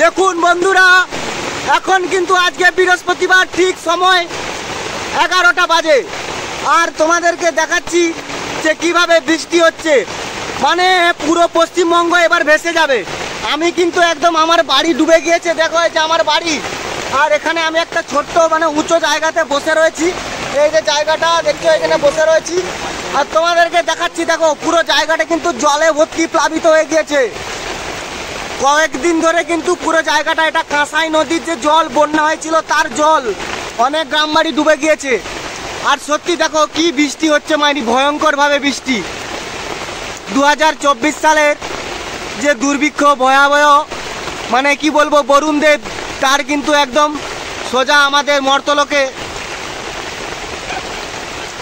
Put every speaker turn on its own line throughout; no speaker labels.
দেখুন বন্ধুরা, এখন কিন্তু আজকে বৃহস্পতিবার, ঠিক সময় 11টা বাজে। আর তোমাদেরকে দেখাচ্ছি যে কিভাবে বৃষ্টি হচ্ছে, মানে পুরো পশ্চিমবঙ্গ এবার ভেসে যাবে। আমি কিন্তু একদম, আমার বাড়ি ডুবে গিয়েছে, দেখো এই যে আমার বাড়ি। আর এখানে আমি একটা ছোট্ট মানে উঁচু জায়গাতে বসে রয়েছি, এই যে জায়গাটা দেখছো, এখানে বসে রয়েছি। আর তোমাদেরকে দেখাচ্ছি, দেখো পুরো জায়গাটা কিন্তু জলে ভর্তি, প্লাবিত হয়ে গিয়েছে। কয়েকদিন ধরে কিন্তু পুরো জায়গাটা, এটা কাঁসাই নদীর যে জল বন্যা হয়েছিল তার জল, অনেক গ্রাম বাড়ি ডুবে গিয়েছে। আর সত্যি দেখো কি বৃষ্টি হচ্ছে, মানে ভয়ঙ্করভাবে বৃষ্টি। 2024 সালের যে দুর্ভিক্ষ ভয়াবহ, মানে কি বলবো, বরুণ দেব তার কিন্তু একদম সোজা আমাদের মর্তলোকে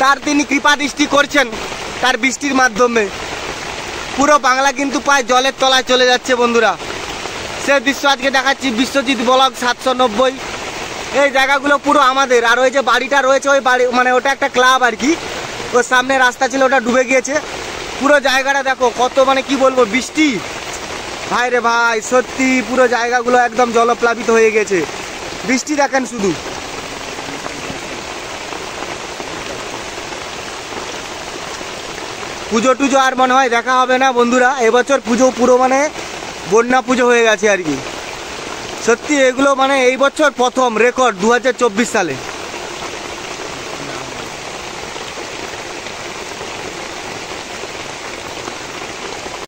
তার তিনি কৃপা দৃষ্টি করছেন তার বৃষ্টির মাধ্যমে। পুরো বাংলা কিন্তু প্রায় জলের তলায় চলে যাচ্ছে বন্ধুরা। সে দৃশ্য আজকে দেখাচ্ছি, বিশ্বজিৎ ব্লক 790। এই জায়গাগুলো পুরো আমাদের। আর ওই যে বাড়িটা রয়েছে, ওই বাড়ি মানে ওটা একটা ক্লাব আর কি, ওর সামনে রাস্তা ছিল, ওটা ডুবে গিয়েছে। পুরো জায়গাটা দেখো কত, মানে কি বলবো, বৃষ্টি ভাই রে ভাই, সত্যি পুরো জায়গাগুলো একদম জলপ্লাবিত হয়ে গেছে। বৃষ্টি দেখেন শুধু। পুজো টুজো আর মনে হয় দেখা হবে না বন্ধুরা, এবছর পুজো পুরো মানে বন্যা পুজো হয়ে গেছে আর কি। সত্যি এগুলো মানে এই বছর প্রথম রেকর্ড 2024 সালে।